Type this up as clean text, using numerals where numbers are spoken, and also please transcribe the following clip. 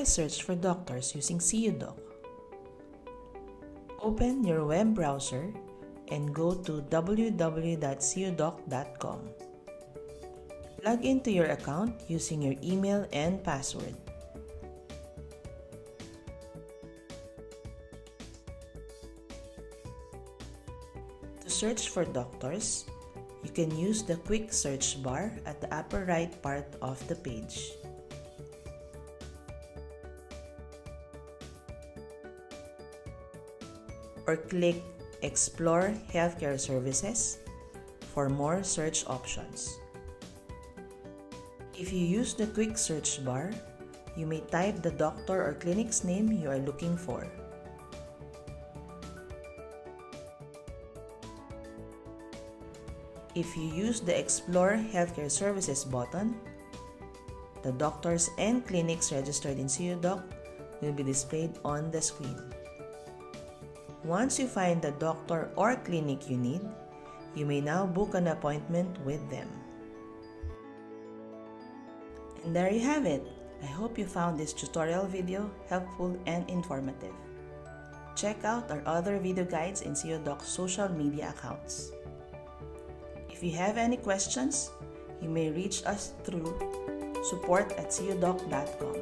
Try search for doctors using SeeYouDoc. Open your web browser and go to www.seeyoudoc.com. Log into your account using your email and password. To search for doctors, you can use the quick search bar at the upper right part of the page. Or click Explore Healthcare Services for more search options. If you use the quick search bar, you may type the doctor or clinic's name you are looking for. If you use the Explore Healthcare Services button, the doctors and clinics registered in SeeYouDoc will be displayed on the screen. Once you find the doctor or clinic you need, you may now book an appointment with them. And there you have it. I hope you found this tutorial video helpful and informative. Check out our other video guides in SeeYouDoc's social media accounts. If you have any questions, you may reach us through support@seeyoudoc.com.